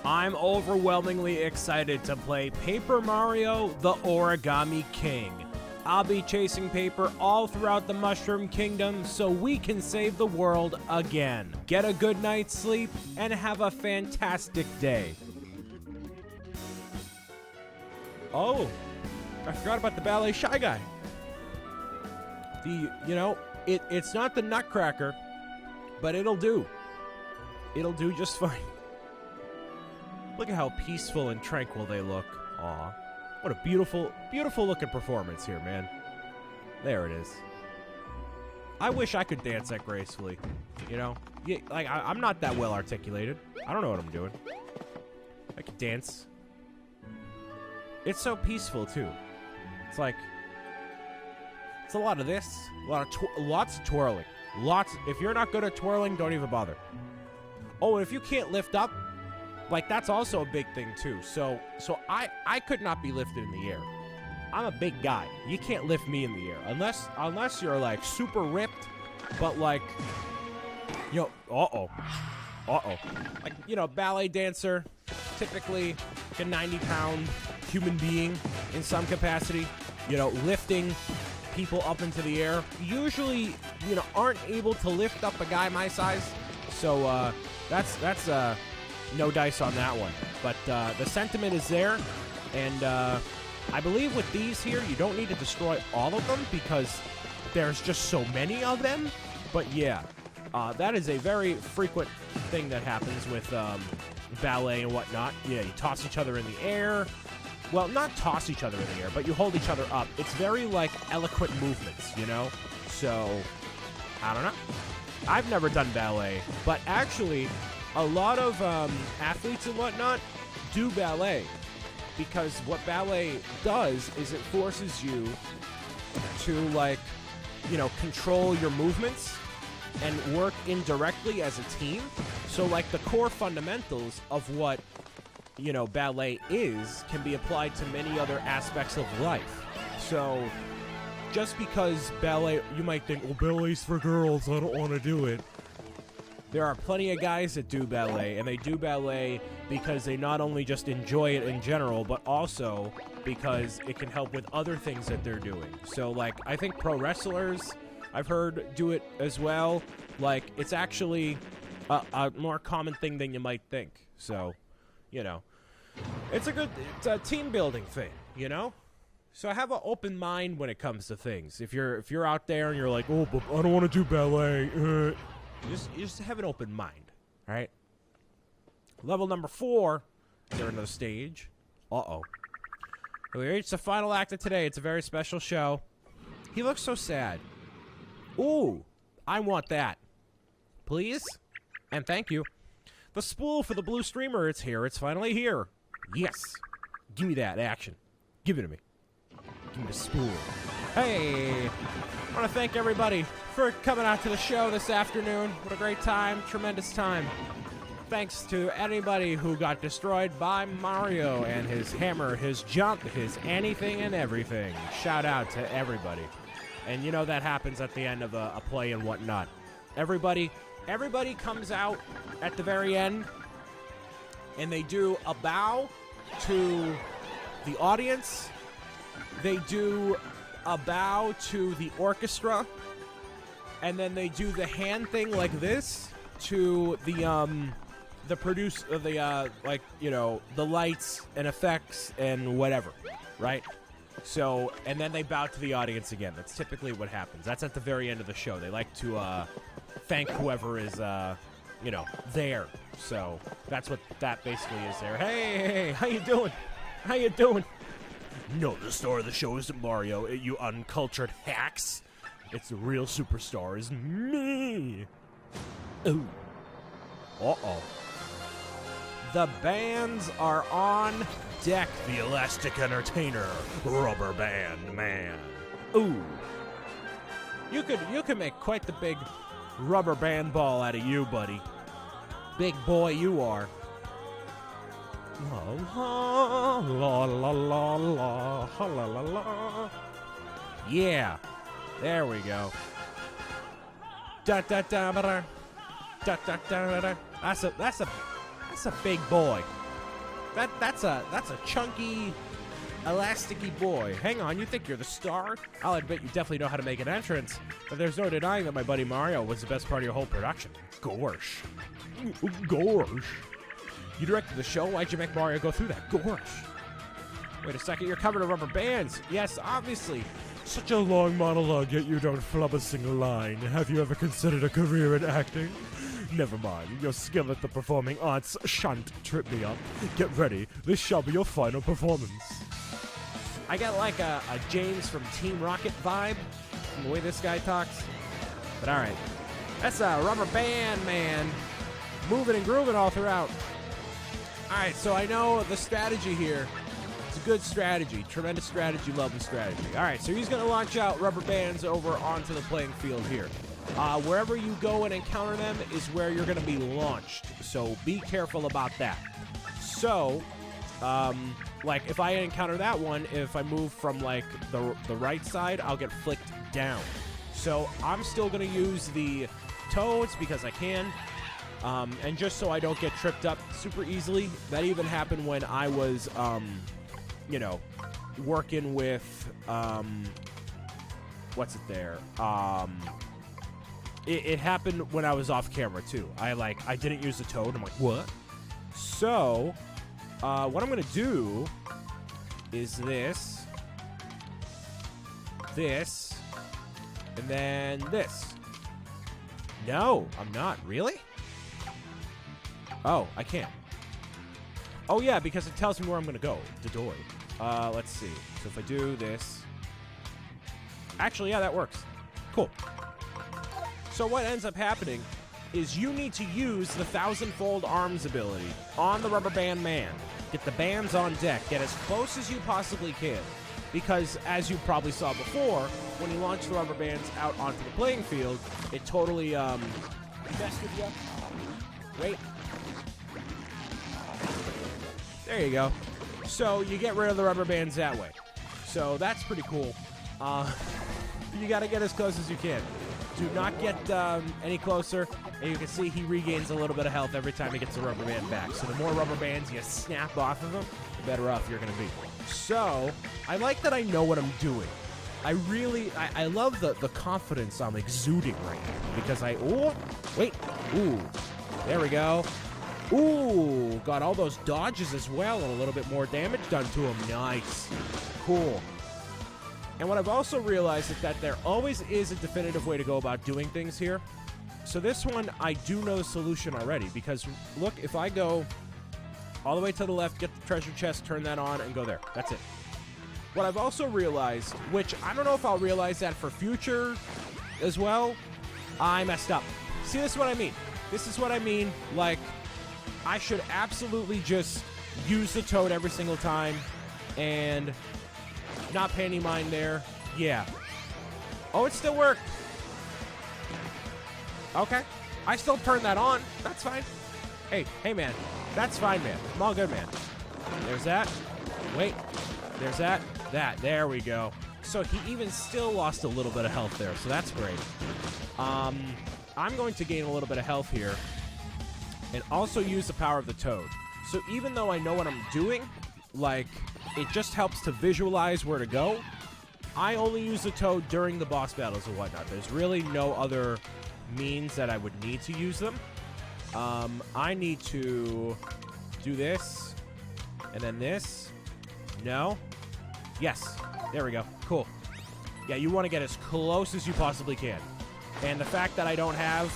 I'm overwhelmingly excited to play Paper Mario: The Origami King. I'll be chasing paper all throughout the Mushroom Kingdom so we can save the world again. Get a good night's sleep and have a fantastic day. Oh, I forgot about the Ballet Shy Guy. It's not the Nutcracker, but it'll do. It'll do just fine. Look at how peaceful and tranquil they look. Aw. What a beautiful, beautiful looking performance here, man. There it is. I wish I could dance that gracefully. You know? Yeah, like, I'm not that well articulated. I don't know what I'm doing. I can dance. It's so peaceful, too. It's like... It's a lot of this. Lots of twirling. If you're not good at twirling, don't even bother. Oh, if you can't lift up, like, that's also a big thing, too. So I could not be lifted in the air. I'm a big guy. You can't lift me in the air. Unless you're, like, super ripped, but, like, you know, like, you know, ballet dancer, typically like a 90-pound human being in some capacity, you know, lifting people up into the air. Usually, you know, aren't able to lift up a guy my size. So, that's no dice on that one. But the sentiment is there, and I believe with these here, you don't need to destroy all of them because there's just so many of them. But yeah, that is a very frequent thing that happens with ballet and whatnot. Yeah, you toss each other in the air. Well, not toss each other in the air, but you hold each other up. It's very, like, eloquent movements, you know? So, I don't know. I've never done ballet, but actually... a lot of athletes and whatnot do ballet because what ballet does is it forces you to, like, you know, control your movements and work indirectly as a team. So, like, the core fundamentals of what, you know, ballet is can be applied to many other aspects of life. So, just because ballet, you might think, well, ballet's for girls, I don't want to do it. There are plenty of guys that do ballet, and they do ballet because they not only just enjoy it in general, but also because it can help with other things that they're doing. So, like, I think pro wrestlers, I've heard, do it as well. Like, it's actually a more common thing than you might think. So, you know, it's a team-building thing, you know? So have an open mind when it comes to things. If you're out there and you're like, oh, but I don't want to do ballet, You just have an open mind, all right? Level number 4, they're another stage. Uh-oh. We reached the final act of today. It's a very special show. He looks so sad. Ooh, I want that. Please? And thank you. The spool for the blue streamer, it's here. It's finally here. Yes. Give me that action. Give it to me. Give me the spool. Hey, I want to thank everybody for coming out to the show this afternoon. What a great time, tremendous time. Thanks to anybody who got destroyed by Mario and his hammer, his jump, his anything and everything. Shout out to everybody. And you know that happens at the end of a play and whatnot. Everybody comes out at the very end and they do a bow to the audience. They do a bow to the orchestra, and then they do the hand thing like this to the like, you know, the lights and effects and whatever, right? So, and then they bow to the audience again. That's typically what happens. That's at the very end of the show. They like to thank whoever is you know, there. So that's what that basically is there. Hey, how you doing? How you doing? No, the star of the show isn't Mario, you uncultured hacks. It's the real superstar is me. Ooh. Uh-oh. The bands are on deck. The Elastic Entertainer, Rubber Band Man. Ooh. You could make quite the big rubber band ball out of you, buddy. Big boy you are. La la la la la la la la. Yeah, there we go. Da da da da da da da da. That's a big boy. That's a chunky, elasticy boy. Hang on, you think you're the star? I'll admit you definitely know how to make an entrance, but there's no denying that my buddy Mario was the best part of your whole production. Gorsh. Gorsh. You directed the show, why'd you make Mario go through that? Gorsh. Wait a second, you're covered in rubber bands. Yes, obviously. Such a long monologue, yet you don't flub a single line. Have you ever considered a career in acting? Never mind, your skill at the performing arts shan't trip me up. Get ready, this shall be your final performance. I got like a James from Team Rocket vibe from the way this guy talks. But alright, that's a rubber band, man. Moving and grooving all throughout. Alright, so I know the strategy here. It's a good strategy. Tremendous strategy, lovely strategy. Alright, so he's going to launch out rubber bands over onto the playing field here. Wherever you go and encounter them is where you're going to be launched. So be careful about that. So, like if I encounter that one, if I move from like the right side, I'll get flicked down. So I'm still going to use the toads because I can. And just so I don't get tripped up super easily. That even happened when I was, you know, working with, what's it there? It happened when I was off camera too. I didn't use the toad. I'm like, what? So, what I'm gonna do is this, and then this. No, I'm not. Really? Oh, I can't. Oh yeah, because it tells me where I'm gonna go. Dodoy. Let's see. So if I do this, actually, yeah, that works. Cool. So what ends up happening is you need to use the 1,000-fold arms ability on the rubber band man. Get the bands on deck. Get as close as you possibly can. Because as you probably saw before, when you launch the rubber bands out onto the playing field, it totally messed with you. Wait. There you go. So you get rid of the rubber bands that way. So that's pretty cool. You got to get as close as you can. Do not get any closer. And you can see he regains a little bit of health every time he gets a rubber band back. So the more rubber bands you snap off of him, the better off you're going to be. So I like that I know what I'm doing. I love the confidence I'm exuding right now. Because there we go. Ooh, got all those dodges as well and a little bit more damage done to him. Nice. Cool. And what I've also realized is that there always is a definitive way to go about doing things here. So this one, I do know the solution already. Because, look, if I go all the way to the left, get the treasure chest, turn that on, and go there. That's it. What I've also realized, which I don't know if I'll realize that for future as well, I messed up. See, this is what I mean. This is what I mean, like, I should absolutely just use the toad every single time and not pay any mind there. Yeah. Oh, it still worked. Okay. I still turned that on. That's fine. Hey, man. That's fine, man. I'm all good, man. There's that. Wait. There's that. There we go. So he even still lost a little bit of health there, so that's great. I'm going to gain a little bit of health here and also use the power of the toad. So even though I know what I'm doing, like, it just helps to visualize where to go. I only use the toad during the boss battles and whatnot. There's really no other means that I would need to use them. I need to do this, and then this. No. Yes. There we go. Cool. Yeah, you want to get as close as you possibly can. And the fact that I don't have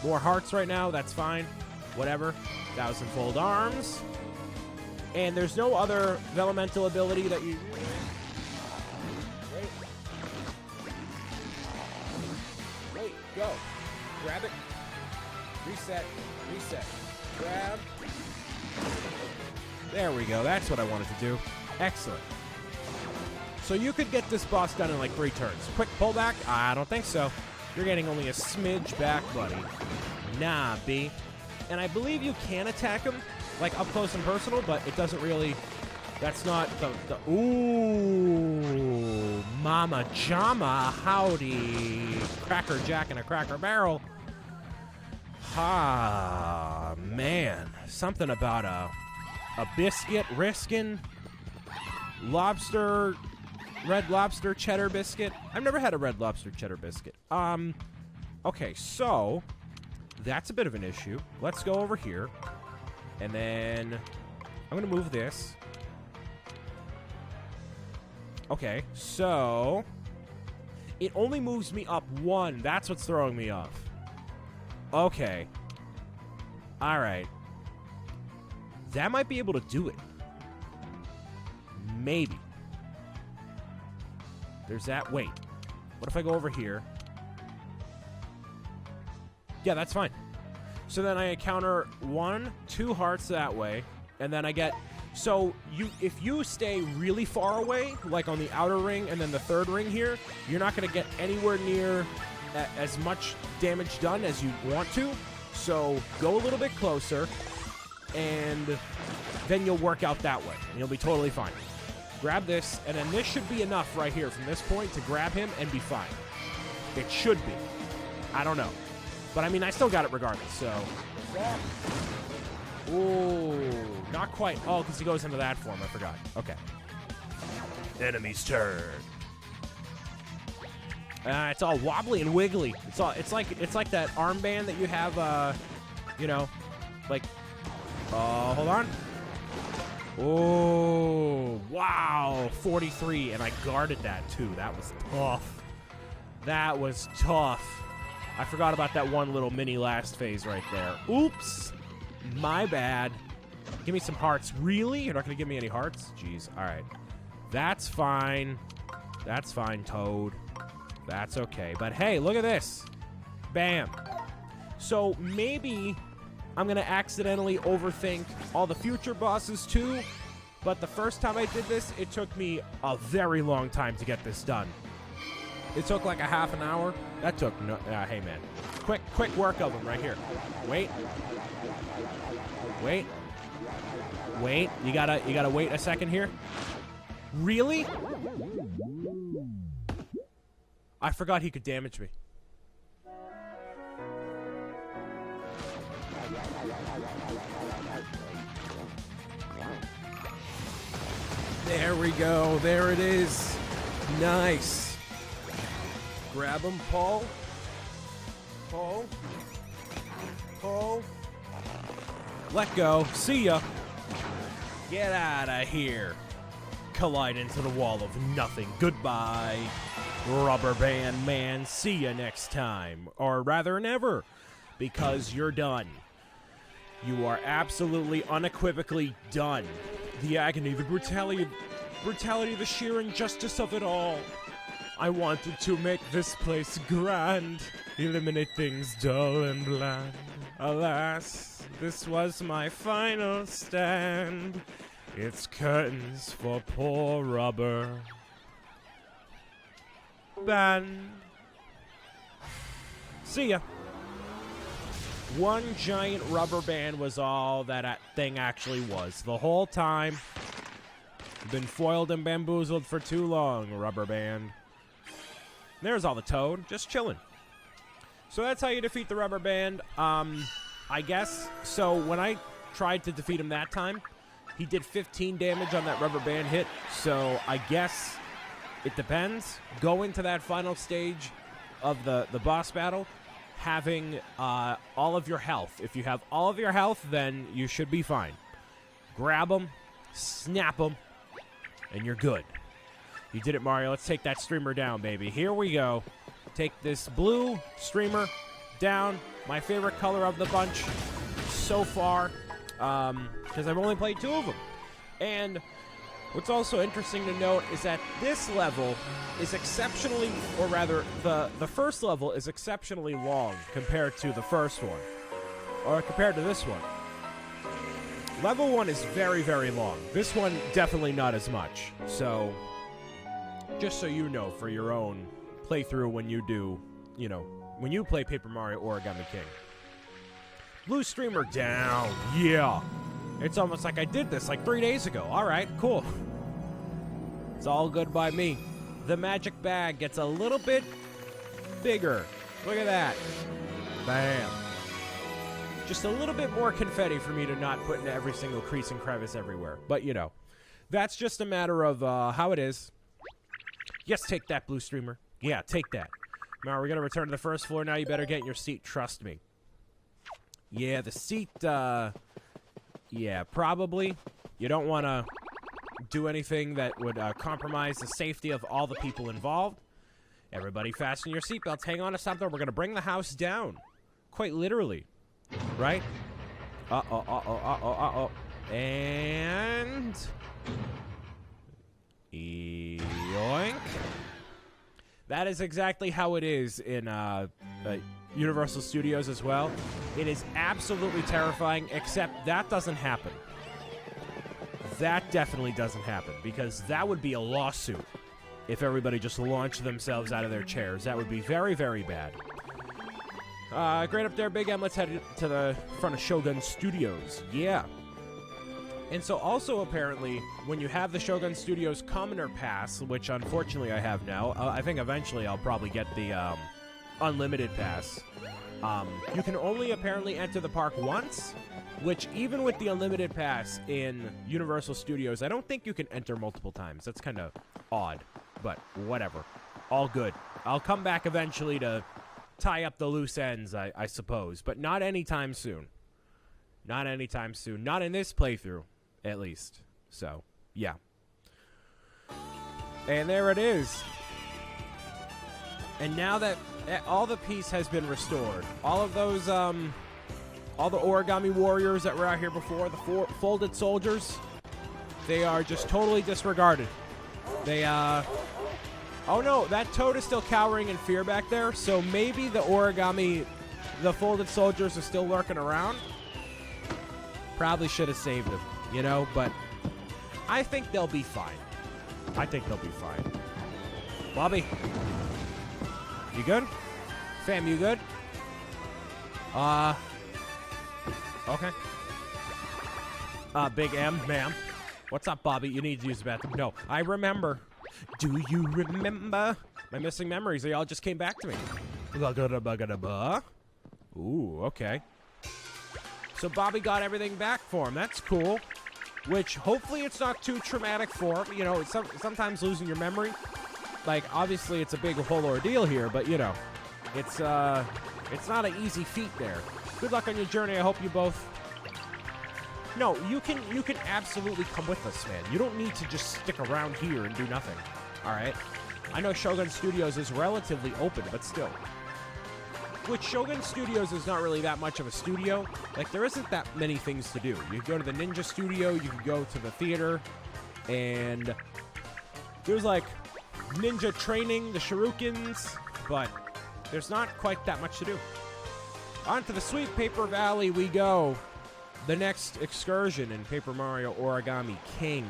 more hearts right now, that's fine. Whatever. 1,000-fold arms. And there's no other elemental ability that you... Wait, go. Grab it. Reset. Grab. There we go. That's what I wanted to do. Excellent. So you could get this boss done in like 3 turns. Quick pullback? I don't think so. You're getting only a smidge back, buddy. Nah, B. And I believe you can attack him, like up close and personal, but it doesn't really... That's not the... Ooh, Mama Jama, howdy. Cracker Jack and a Cracker Barrel. Man. Something about a a biscuit, Riskin, lobster, red lobster cheddar biscuit. I've never had a red lobster cheddar biscuit. Okay, so that's a bit of an issue. Let's go over here, and then I'm gonna move this. Okay, so it only moves me up one. That's what's throwing me off. Okay. All right. That might be able to do it. Maybe. There's that. Wait. What if I go over here? Yeah, that's fine. So then I encounter 1, 2 hearts that way, and then I get... So if you stay really far away, like on the outer ring and then the third ring here, you're not going to get anywhere near as much damage done as you want to. So go a little bit closer, and then you'll work out that way, and you'll be totally fine. Grab this, and then this should be enough right here from this point to grab him and be fine. It should be. I don't know. But, I mean, I still got it regardless, so... Ooh, not quite. Oh, because he goes into that form. I forgot. Okay. Enemy's turn. It's all wobbly and wiggly. It's like that armband that you have. You know, like. Hold on. Oh, wow, 43, and I guarded that too. That was tough. That was tough. I forgot about that one little mini last phase right there. Oops. My bad. Give me some hearts. Really? You're not going to give me any hearts? Jeez. All right. That's fine. That's fine, Toad. That's okay. But hey, look at this. Bam. So maybe I'm going to accidentally overthink all the future bosses too. But the first time I did this, it took me a very long time to get this done. It took like a half an hour. That took no... hey, man. Quick work of them right here. Wait. Wait. Wait. You gotta wait a second here. Really? I forgot he could damage me. There we go. There it is. Nice. Grab him, Paul. Paul. Paul. Let go. See ya. Get out of here. Collide into the wall of nothing. Goodbye, Rubber Band Man. See ya next time. Or rather, never. Because you're done. You are absolutely, unequivocally done. The agony, the brutality, the sheer injustice of it all. I wanted to make this place grand, eliminate things dull and bland. Alas, this was my final stand. It's curtains for poor Rubber Band. See ya. One giant rubber band was all that thing actually was. The whole time, been foiled and bamboozled for too long, Rubber Band. There's all the Toad, just chilling. So that's how you defeat the Rubber Band. I guess. So when I tried to defeat him that time, he did 15 damage on that Rubber Band hit. So I guess it depends. Go into that final stage of the boss battle having all of your health. If you have all of your health, then you should be fine. Grab him, snap him, and you're good. You did it, Mario. Let's take that streamer down, baby. Here we go. Take this blue streamer down. My favorite color of the bunch so far, because I've only played 2 of them. And what's also interesting to note is that this level is exceptionally, or rather, the first level is exceptionally long compared to the first one, or compared to this one. Level 1 is very, very long. This one, definitely not as much. So, just so you know, for your own playthrough when you do, you know, when you play Paper Mario Origami King. Blue streamer down. Yeah. It's almost like I did this like 3 days ago. All right, cool. It's all good by me. The magic bag gets a little bit bigger. Look at that. Bam. Just a little bit more confetti for me to not put into every single crease and crevice everywhere. But, you know, that's just a matter of how it is. Yes, take that, Blue Streamer. Yeah, take that. Now, we're going to return to the first floor. Now you better get in your seat. Trust me. Yeah, the seat, yeah, probably. You don't want to do anything that would compromise the safety of all the people involved. Everybody fasten your seatbelts. Hang on to something. We're going to bring the house down. Quite literally. Right? Uh-oh, uh-oh, uh-oh, uh-oh. And... yoink. That is exactly how it is in Universal Studios as well. It is absolutely terrifying, except that doesn't happen. That definitely doesn't happen, because that would be a lawsuit if everybody just launched themselves out of their chairs. That would be very, very bad. Great up there, Big M. Let's head to the front of Shogun Studios. Yeah. And so also, apparently, when you have the Shogun Studios Commoner Pass, which unfortunately I have now, I think eventually I'll probably get the Unlimited Pass, you can only apparently enter the park once, which even with the Unlimited Pass in Universal Studios, I don't think you can enter multiple times. That's kind of odd, but whatever. All good. I'll come back eventually to tie up the loose ends, I suppose, but not anytime soon. Not anytime soon. Not in this playthrough, at least. So, yeah. And there it is. And now that all the peace has been restored, all of those, all the origami warriors that were out here before, the folded soldiers, they are just totally disregarded. They, oh no, that toad is still cowering in fear back there, so maybe the origami, the folded soldiers are still lurking around. Probably should have saved them, you know, but I think they'll be fine. I think they'll be fine. Bobby, you good? Fam, you good? Okay. Big M, ma'am. What's up, Bobby? You need to use the bathroom. No, I remember. Do you remember? My missing memories, they all just came back to me. Ooh, okay. So Bobby got everything back for him. That's cool. Which, hopefully it's not too traumatic for him. You know, it's sometimes losing your memory. Like, obviously it's a big whole ordeal here, but, you know, it's not an easy feat there. Good luck on your journey. I hope you both... No, you can absolutely come with us, man. You don't need to just stick around here and do nothing. All right? I know Shogun Studios is relatively open, but still. Which Shogun Studios is not really that much of a studio. Like, there isn't that many things to do. You can go to the ninja studio, you can go to the theater, and there's, like, ninja training, the shurikens, but there's not quite that much to do. On to the Sweet Paper Valley we go. The next excursion in Paper Mario Origami King.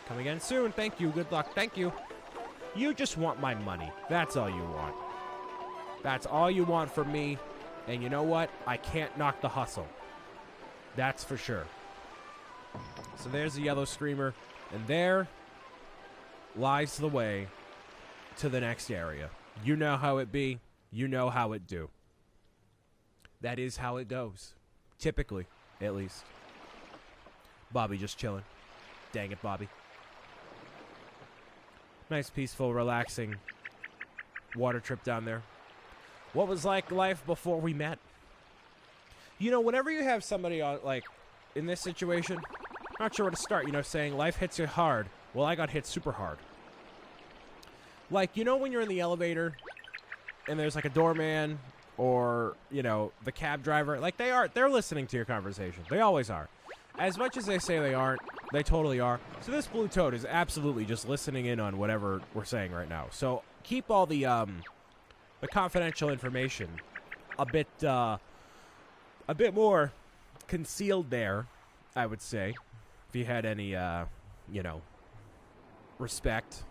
Come again soon. Thank you. Good luck. Thank you. You just want my money. That's all you want. That's all you want from me. And you know what? I can't knock the hustle. That's for sure. So there's the yellow screamer. And there lies the way to the next area. You know how it be. You know how it do. That is how it goes. Typically. At least. Bobby just chilling. Dang it, Bobby. Nice, peaceful, relaxing water trip down there. What was like life before we met? You know, whenever you have somebody on, like, in this situation, not sure where to start, you know, saying life hits you hard. Well, I got hit super hard. Like, you know when you're in the elevator and there's like a doorman or, you know, the cab driver, like they're listening to your conversation. They always are. As much as they say they aren't, they totally are. So this blue toad is absolutely just listening in on whatever we're saying right now. So keep all the confidential information a bit more concealed there, I would say, if you had any, you know, respect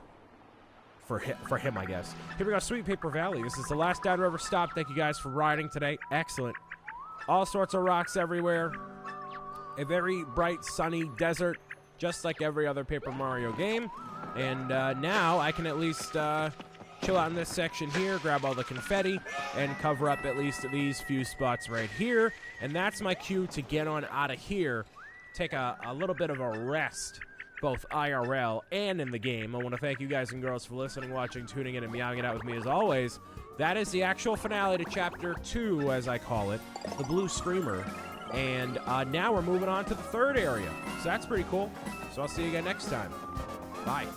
for him, I guess. Here we go, Sweet Paper Valley. This is the last downriver stop. Thank you guys for riding today. Excellent. All sorts of rocks everywhere. A very bright, sunny desert, just like every other Paper Mario game. And now I can at least chill out in this section here, grab all the confetti, and cover up at least these few spots right here. And that's my cue to get on out of here, take a little bit of a rest, both IRL and in the game. I want to thank you guys and girls for listening, watching, tuning in, and meowing it out with me as always. That is the actual finale to Chapter 2, as I call it, the Blue Screamer. And now we're moving on to the third area. So that's pretty cool. So I'll see you again next time. Bye.